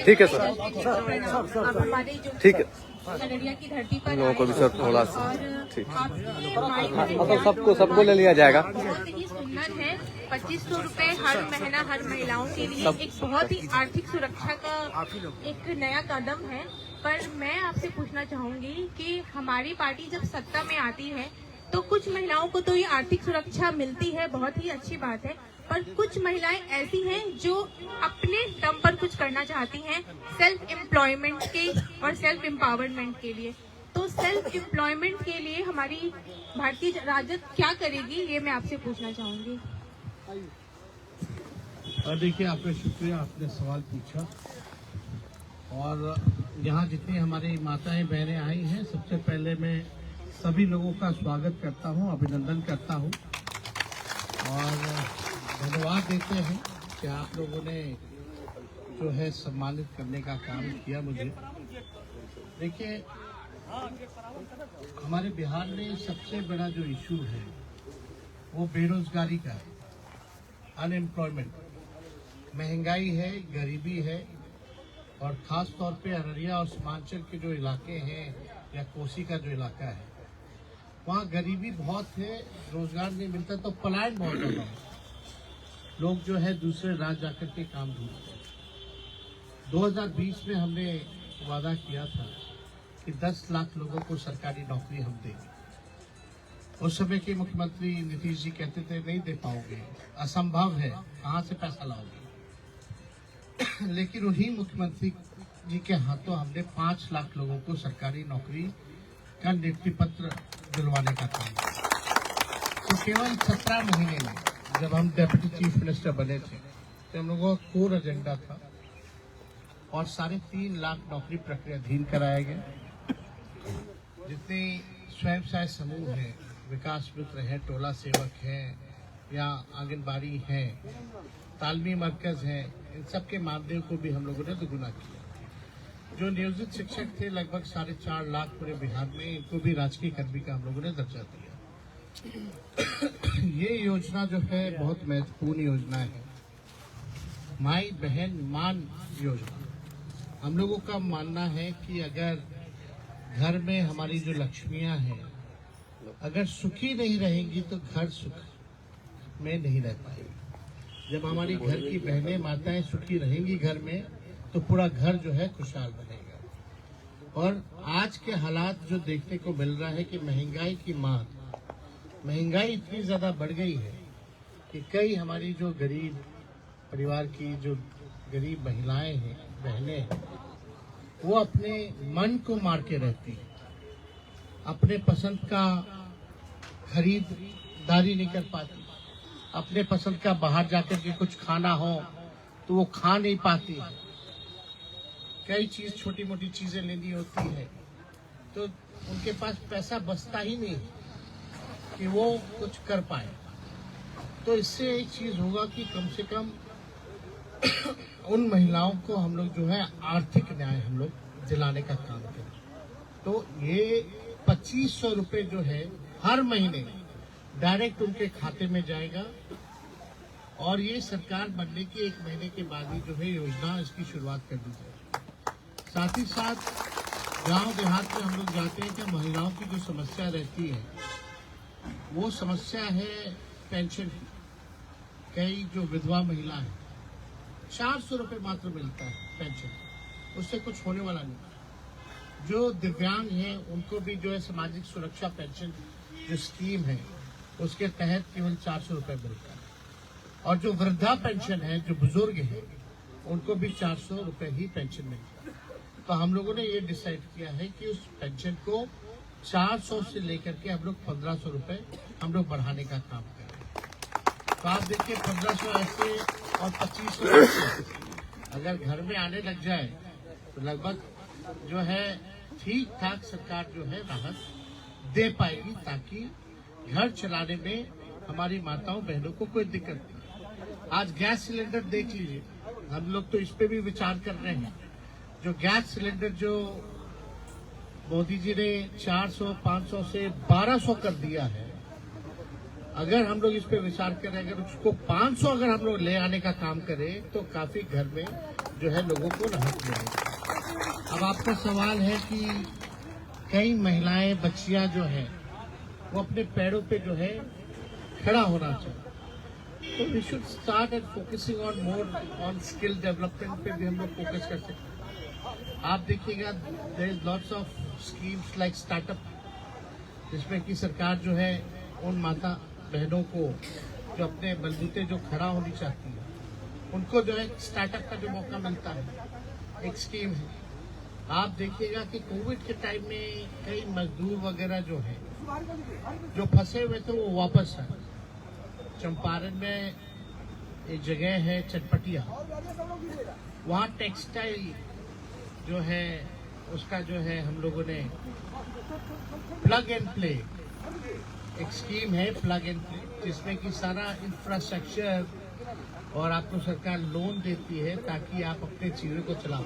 ठीक है सर, ठीक है। खगड़िया की धरती पर लोगों को भी सर थोड़ा सा ठीक, मतलब सबको ले लिया जाएगा। बहुत ही सुंदर है। 2500 रुपए हर महीना हर महिलाओं के लिए एक बहुत ही आर्थिक सुरक्षा का एक नया कदम है। पर मैं आपसे पूछना चाहूंगी कि हमारी पार्टी जब सत्ता में आती है तो कुछ महिलाओं को तो ये आर्थिक सुरक्षा मिलती है, बहुत ही अच्छी बात है, पर कुछ महिलाएं ऐसी हैं जो अपने दम पर कुछ करना चाहती हैं सेल्फ एम्प्लॉयमेंट के और सेल्फ एम्पावरमेंट के लिए। तो सेल्फ एम्प्लॉयमेंट के लिए हमारी भारतीय राजद क्या करेगी, ये मैं आपसे पूछना चाहूंगी। देखिए, आपका शुक्रिया, आपने सवाल पूछा। और यहाँ जितनी हमारी माताएं बहनें आई हैं, सबसे पहले मैं सभी लोगों का स्वागत करता हूँ, अभिनंदन करता हूँ और धन्यवाद देते हैं कि आप लोगों ने जो है सम्मानित करने का काम किया मुझे। देखिए, हमारे बिहार में सबसे बड़ा जो इशू है वो बेरोजगारी का है, अनएम्प्लॉयमेंट, महंगाई है, गरीबी है। और खास तौर पे अररिया और सीमांचल के जो इलाके हैं या कोसी का जो इलाका है, वहाँ गरीबी बहुत है, रोजगार नहीं मिलता तो पलायन बहुत ज्यादा है। लोग जो है दूसरे राज्य जाकर के काम ढूंढते हैं। 2020 में हमने वादा किया था कि 10 लाख लोगों को सरकारी नौकरी हम देंगे। उस समय के मुख्यमंत्री नीतीश जी कहते थे नहीं दे पाओगे, असंभव है, कहाँ से पैसा लाओगे। लेकिन उन्हीं मुख्यमंत्री जी के हाथों हमने 5 लाख लोगों को सरकारी नौकरी का नियुक्ति पत्र दिलवाने का काम किया। तो केवल 17 महीने में जब हम डेप्यूटी चीफ मिनिस्टर बने थे तो हम लोगों का कोर एजेंडा था और 3.5 लाख नौकरी प्रक्रियाधीन कराए गए। जितने स्वयं सहायता समूह हैं, विकास मित्र हैं, टोला सेवक हैं या आंगनबाड़ी हैं, तालमी मरकज हैं, इन सब के मानदेय को भी हम लोगों ने दोगुना किया। जो नियोजित शिक्षक थे लगभग 4.5 लाख पूरे बिहार में, इनको भी राजकीय कर्मी का हम लोगों ने दर्जा दिया। ये योजना जो है बहुत महत्वपूर्ण योजना है, माई बहन मान योजना। हम लोगों का मानना है कि अगर घर में हमारी जो लक्ष्मियां हैं अगर सुखी नहीं रहेंगी तो घर सुख में नहीं रह पाएगी। जब हमारी घर की बहनें माताएं सुखी रहेंगी घर में तो पूरा घर जो है खुशहाल बनेगा। और आज के हालात जो देखने को मिल रहा है कि महंगाई की मार, महंगाई इतनी ज्यादा बढ़ गई है कि कई हमारी जो गरीब परिवार की जो गरीब महिलाएं हैं, बहनें हैं, वो अपने मन को मार के रहती हैं, अपने पसंद का खरीदारी नहीं कर पाती, अपने पसंद का बाहर जाकर के कुछ खाना हो तो वो खा नहीं पाती है। कई चीज छोटी मोटी चीजें लेनी होती है तो उनके पास पैसा बचता ही नहीं कि वो कुछ कर पाए। तो इससे एक चीज होगा कि कम से कम उन महिलाओं को हम लोग जो है आर्थिक न्याय हम लोग दिलाने का काम करें। तो ये 2500 रुपए जो है हर महीने डायरेक्ट उनके खाते में जाएगा और ये सरकार बनने के 1 महीने के बाद ही जो है योजना इसकी शुरुआत कर दी जाएगी। साथ ही साथ गांव देहात में हम लोग जाते हैं कि महिलाओं की जो समस्या रहती है वो समस्या है पेंशन की। कई जो विधवा महिला है 400 रुपए मात्र मिलता है पेंशन, उससे कुछ होने वाला नहीं। जो दिव्यांग हैं उनको भी जो है सामाजिक सुरक्षा पेंशन जो स्कीम है उसके तहत केवल 400 रुपए मिलता है। और जो वृद्धा पेंशन है, जो बुजुर्ग है, उनको भी 400 रुपए ही पेंशन मिलता है। तो हम लोगों ने ये डिसाइड किया है कि उस पेंशन को 400 से लेकर के हम लोग 1500 रुपए हम लोग बढ़ाने का काम कर रहे हैं। तो आप देखिए 1500 ऐसे और 2500 ऐसे अगर घर में आने लग जाए तो लगभग जो है ठीक ठाक सरकार जो है राहत दे पाएगी ताकि घर चलाने में हमारी माताओं बहनों को कोई दिक्कत नहीं। आज गैस सिलेंडर देख लीजिए, हम लोग तो इस पे भी विचार कर रहे हैं। जो गैस सिलेंडर जो मोदी जी ने 400 500 से 1200 कर दिया है, अगर हम लोग इस पे विचार करें, अगर उसको 500 अगर हम लोग ले आने का काम करें तो काफी घर में जो है लोगों को राहत मिलेगी। अब आपका सवाल है कि कई महिलाएं, बच्चियां जो है वो अपने पैरों पे जो है खड़ा होना चाहिए, तो we should start and focusing on more on skill development पे भी हम लोग फोकस कर सकते हैं। आप देखिएगा there is lots of schemes like startup, जिसमें कि सरकार जो है उन माता बहनों को जो अपने बलबूते जो खड़ा होनी चाहती है उनको जो है स्टार्टअप का जो मौका मिलता है, एक स्कीम है। आप देखिएगा कि कोविड के टाइम में कई मजदूर वगैरह जो है जो फंसे हुए थे वो वापस आए। चंपारण में एक जगह है चटपटिया, वहाँ टेक्सटाइल जो है उसका जो है हम लोगों ने प्लग एंड प्ले, एक स्कीम है प्लग एंड प्ले, जिसमें कि सारा इंफ्रास्ट्रक्चर और आपको सरकार लोन देती है ताकि आप अपने चीजों को चलाओ।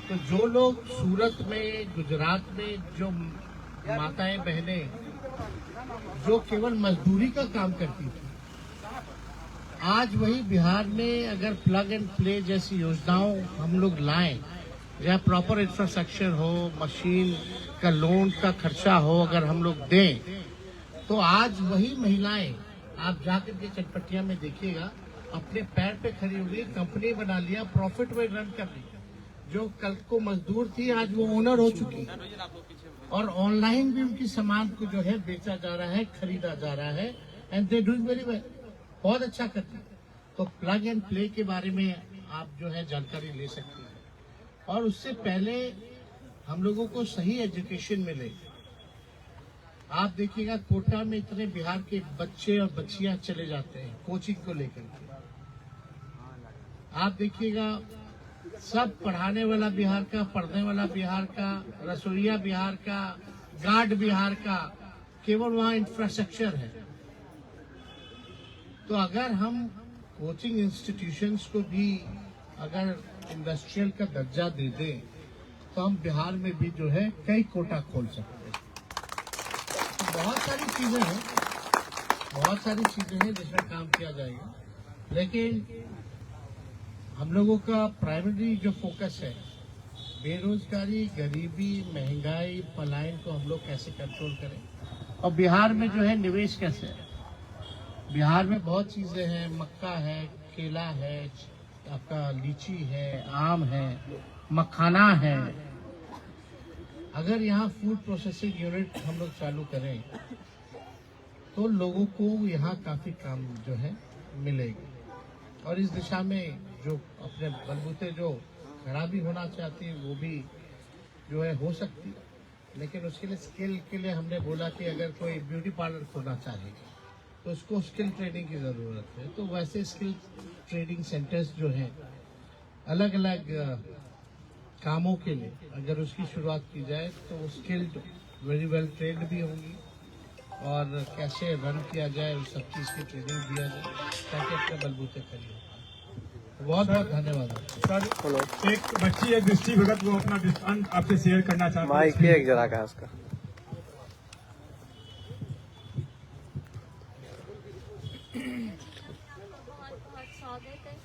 तो जो लोग सूरत में, गुजरात में जो माताएं बहनें जो केवल मजदूरी का काम करती थी, आज वही बिहार में अगर प्लग एंड प्ले जैसी योजनाओं हम लोग लाएं, जहाँ प्रॉपर इंफ्रास्ट्रक्चर हो, मशीन का लोन का खर्चा हो, अगर हम लोग दें, तो आज वही महिलाएं आप जाकर के चटपटिया में देखिएगा अपने पैर पे खड़ी हो गई, कंपनी बना लिया, प्रॉफिट में रन कर रही। जो कल को मजदूर थी आज वो ओनर हो चुकी, और ऑनलाइन भी उनकी सामान को जो है बेचा जा रहा है, खरीदा जा रहा है, and they doing very well, बहुत अच्छा करती है। तो प्लग एंड प्ले के बारे में आप जो है जानकारी ले सकते हैं, और उससे पहले हम लोगों को सही एजुकेशन मिले। आप देखिएगा कोटा में इतने बिहार के बच्चे और बच्चियां चले जाते हैं कोचिंग को लेकर के। आप देखिएगा सब पढ़ाने वाला बिहार का, पढ़ने वाला बिहार का, रसोईया बिहार का, गार्ड बिहार का, केवल वहाँ इंफ्रास्ट्रक्चर है। तो अगर हम कोचिंग इंस्टीट्यूशंस को भी अगर इंडस्ट्रियल का दर्जा दे दें तो हम बिहार में भी जो है कई कोटा खोल सकते हैं। तो बहुत सारी चीजें हैं जिसमें काम किया जाएगा, लेकिन हम लोगों का प्राइमरी जो फोकस है बेरोजगारी, गरीबी, महंगाई, पलायन को हम लोग कैसे कंट्रोल करें, और बिहार में जो है निवेश कैसे है। बिहार में बहुत चीजें हैं, मक्का है, केला है, आपका लीची है, आम है, मखाना है। अगर यहाँ फूड प्रोसेसिंग यूनिट हम लोग चालू करें तो लोगों को यहाँ काफी काम जो है मिलेगी, और इस दिशा में जो अपने बलबूते जो खड़ा भी होना चाहती है वो भी जो है हो सकती है। लेकिन उसके लिए स्किल के लिए हमने बोला कि अगर कोई ब्यूटी पार्लर खोलना चाहे तो उसको स्किल ट्रेनिंग की जरूरत है। तो वैसे स्किल ट्रेनिंग सेंटर्स जो हैं अलग अलग कामों के लिए अगर उसकी शुरुआत की जाए तो वो स्किल्ड, वेरी वेल ट्रेंड भी होंगी, और कैसे रन किया जाए उस सब चीज़ की ट्रेनिंग दिया जाए ताकि अपने बलबूते करिए। बहुत बहुत धन्यवाद सर। एक बच्ची, एक दृष्टिविगत, वो अपना दृष्टांत आपसे शेयर करना चाहती है। माइक एक जरा का उसका। स्वागत है।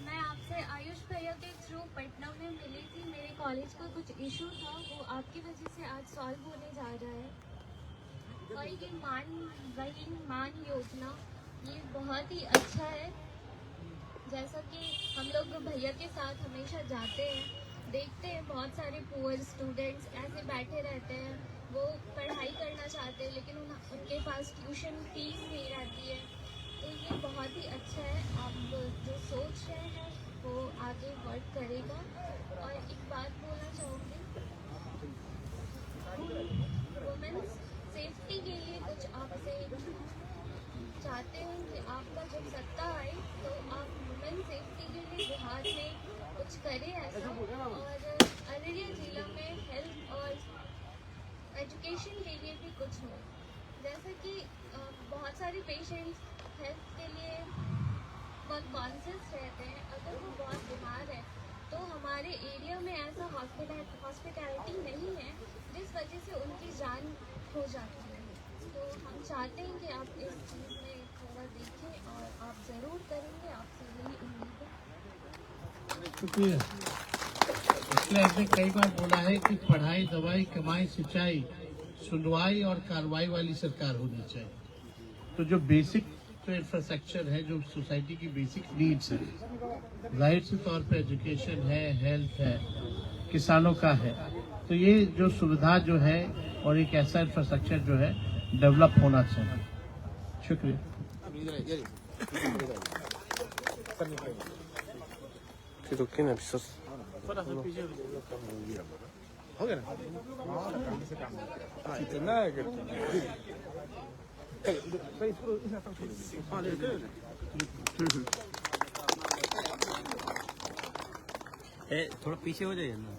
मैं आपसे आयुष भैया के थ्रू पटना में मिली थी। मेरे कॉलेज का कुछ इशू था, वो आपकी वजह से आज सॉल्व होने जा रहा है। और ये मान योजना ये बहुत ही अच्छा है। जैसा कि हम लोग भैया के साथ हमेशा जाते हैं, देखते हैं बहुत सारे पुअर स्टूडेंट्स ऐसे बैठे रहते हैं, वो पढ़ाई करना चाहते हैं लेकिन उनके पास ट्यूशन फीस नहीं रहती है। तो ये बहुत ही अच्छा है। आप जो सोच रहे हैं वो आगे वर्क करेगा। और एक बात बोलना चाहूँगी, वुमेन्स सेफ्टी के लिए कुछ आपसे चाहते हैं कि आपका जब सत्ता आए तो आप वुमेन सेफ्टी के लिए बिहार में कुछ करें ऐसा। और अररिया जिला में हेल्थ और एजुकेशन के लिए भी कुछ हो। जैसा कि बहुत सारे पेशेंट्स हेल्थ के लिए बहुत कॉन्शियस रहते हैं। अगर वो बहुत बीमार है तो हमारे एरिया में ऐसा हॉस्पिटैलिटी नहीं है जिस वजह से उनकी जान हो जाती है। तो हम चाहते हैं कि आप इस चीज़ में थोड़ा देखें और आप ज़रूर करेंगे, आपसे यही उम्मीद है। शुक्रिया। इसलिए हमने कई बार बोला है कि पढ़ाई, दवाई, कमाई, सिंचाई, सुनवाई और कार्रवाई वाली सरकार होनी चाहिए। तो जो बेसिक जो इंफ्रास्ट्रक्चर है, जो सोसाइटी की बेसिक नीड्स है, जाहिर से तौर पे एजुकेशन है, हेल्थ है, किसानों का है, तो ये जो सुविधा जो है और एक ऐसा इंफ्रास्ट्रक्चर जो है डेवलप होना चाहिए। शुक्रिया। रुकिए ना अभी सर। थोड़ा पीछे हो जाइए ना।